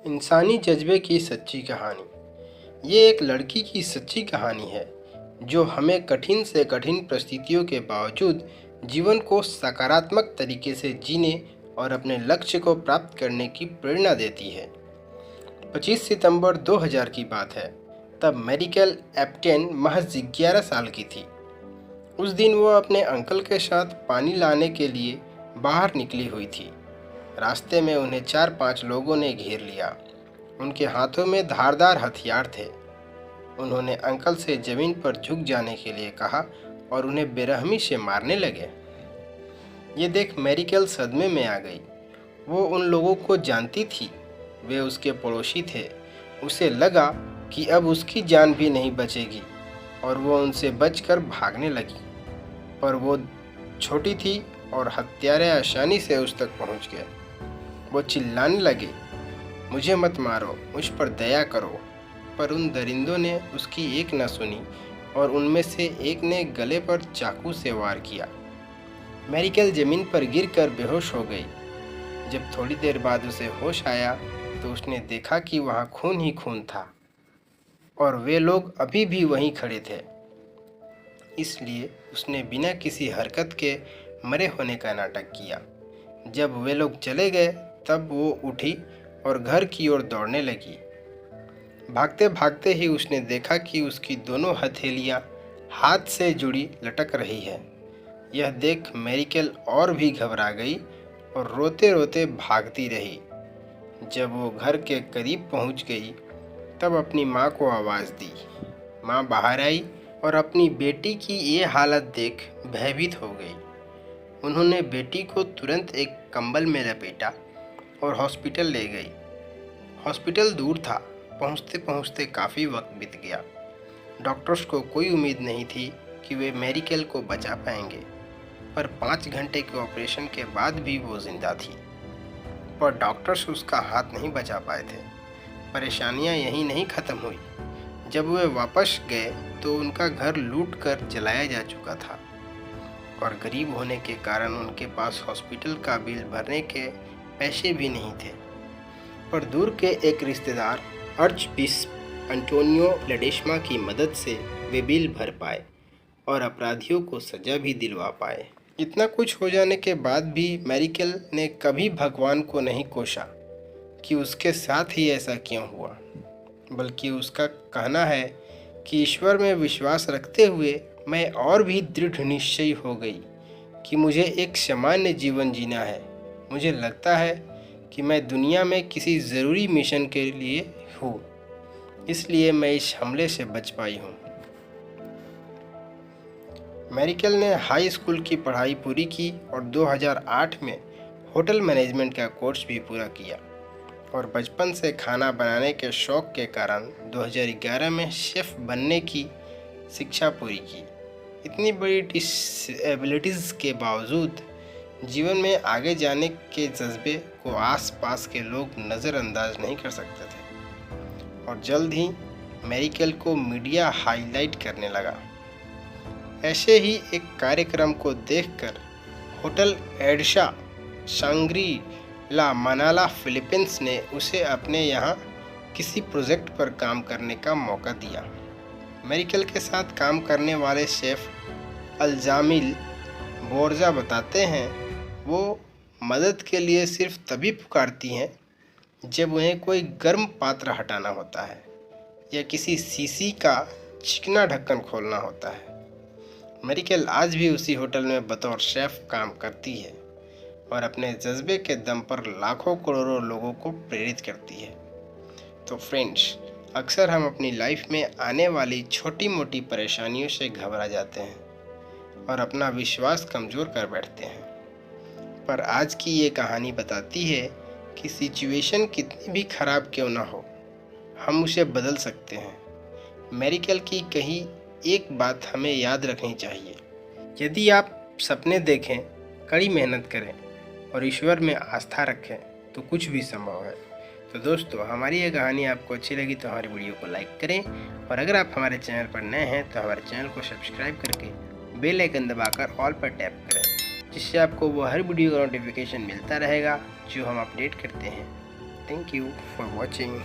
इंसानी जज्बे की सच्ची कहानी। ये एक लड़की की सच्ची कहानी है जो हमें कठिन से कठिन परिस्थितियों के बावजूद जीवन को सकारात्मक तरीके से जीने और अपने लक्ष्य को प्राप्त करने की प्रेरणा देती है। 25 सितंबर 2000 की बात है। तब मैरिकेल एप्टेन महज 11 साल की थी। उस दिन वो अपने अंकल के साथ पानी लाने के लिए बाहर निकली हुई थी। रास्ते में उन्हें 4-5 लोगों ने घेर लिया। उनके हाथों में धारदार हथियार थे। उन्होंने अंकल से जमीन पर झुक जाने के लिए कहा और उन्हें बेरहमी से मारने लगे। ये देख मैरिकेल सदमे में आ गई। वो उन लोगों को जानती थी, वे उसके पड़ोसी थे। उसे लगा कि अब उसकी जान भी नहीं बचेगी और वो उनसे बचकर भागने लगी, पर वो छोटी थी और हत्यारे आसानी से उस तक पहुंच गए। वो चिल्लाने लगे, मुझे मत मारो, मुझ पर दया करो। पर उन दरिंदों ने उसकी एक न सुनी और उनमें से एक ने गले पर चाकू से वार किया। मैरिकेल जमीन पर गिरकर बेहोश हो गई। जब थोड़ी देर बाद उसे होश आया तो उसने देखा कि वहाँ खून ही खून था और वे लोग अभी भी वहीं खड़े थे। इसलिए उसने बिना किसी हरकत के मरे होने का नाटक किया। जब वे लोग चले गए तब वो उठी और घर की ओर दौड़ने लगी। भागते भागते ही उसने देखा कि उसकी दोनों हथेलियां हाथ से जुड़ी लटक रही है। यह देख मैरिकेल और भी घबरा गई और रोते रोते भागती रही। जब वो घर के करीब पहुंच गई तब अपनी माँ को आवाज़ दी। माँ बाहर आई और अपनी बेटी की ये हालत देख भयभीत हो गई। उन्होंने बेटी को तुरंत एक कंबल में लपेटा और हॉस्पिटल ले गई। हॉस्पिटल दूर था। पहुंचते पहुंचते काफ़ी वक्त बीत गया। डॉक्टर्स को कोई उम्मीद नहीं थी कि वे मैरिकेल को बचा पाएंगे, पर 5 घंटे के ऑपरेशन के बाद भी वो जिंदा थी। पर डॉक्टर्स उसका हाथ नहीं बचा पाए थे। परेशानियां यहीं नहीं ख़त्म हुई। जब वे वापस गए तो उनका घर लूट कर जलाया जा चुका था और गरीब होने के कारण उनके पास हॉस्पिटल का बिल भरने के पैसे भी नहीं थे। पर दूर के एक रिश्तेदार आर्चबिशप एंटोनियो लेडेस्मा की मदद से वे बिल भर पाए और अपराधियों को सजा भी दिलवा पाए। इतना कुछ हो जाने के बाद भी मैरिकेल ने कभी भगवान को नहीं कोसा कि उसके साथ ही ऐसा क्यों हुआ, बल्कि उसका कहना है कि ईश्वर में विश्वास रखते हुए मैं और भी दृढ़ निश्चयी हो गई कि मुझे एक सामान्य जीवन जीना है। मुझे लगता है कि मैं दुनिया में किसी ज़रूरी मिशन के लिए हूँ, इसलिए मैं इस हमले से बच पाई हूँ। मैरिकेल ने हाई स्कूल की पढ़ाई पूरी की और 2008 में होटल मैनेजमेंट का कोर्स भी पूरा किया और बचपन से खाना बनाने के शौक़ के कारण 2011 में शेफ़ बनने की शिक्षा पूरी की। इतनी बड़ी डिसेबिलिटीज़ के बावजूद जीवन में आगे जाने के जज्बे को आसपास के लोग नज़रअंदाज नहीं कर सकते थे और जल्द ही मैरिकेल को मीडिया हाईलाइट करने लगा। ऐसे ही एक कार्यक्रम को देखकर होटल एडशा सांग्री ला मनाला फिलीपींस ने उसे अपने यहाँ किसी प्रोजेक्ट पर काम करने का मौका दिया। मैरिकेल के साथ काम करने वाले शेफ़ अल्जामिल बोर्जा बताते हैं, वो मदद के लिए सिर्फ तभी पुकारती हैं जब उन्हें कोई गर्म पात्र हटाना होता है या किसी शीशी का चिकना ढक्कन खोलना होता है। मैरिकेल आज भी उसी होटल में बतौर शेफ़ काम करती है और अपने जज्बे के दम पर लाखों करोड़ों लोगों को प्रेरित करती है। तो फ्रेंड्स, अक्सर हम अपनी लाइफ में आने वाली छोटी मोटी परेशानियों से घबरा जाते हैं और अपना विश्वास कमज़ोर कर बैठते हैं, पर आज की ये कहानी बताती है कि सिचुएशन कितनी भी ख़राब क्यों ना हो, हम उसे बदल सकते हैं। मैरिकेल की कही एक बात हमें याद रखनी चाहिए, यदि आप सपने देखें, कड़ी मेहनत करें और ईश्वर में आस्था रखें तो कुछ भी संभव है। तो दोस्तों, हमारी ये कहानी आपको अच्छी लगी तो हमारी वीडियो को लाइक करें और अगर आप हमारे चैनल पर नए हैं तो हमारे चैनल को सब्सक्राइब करके बेल आइकन दबाकर ऑल पर टैप करें, जिससे आपको वो हर वीडियो का नोटिफिकेशन मिलता रहेगा जो हम अपडेट करते हैं। Thank you for watching.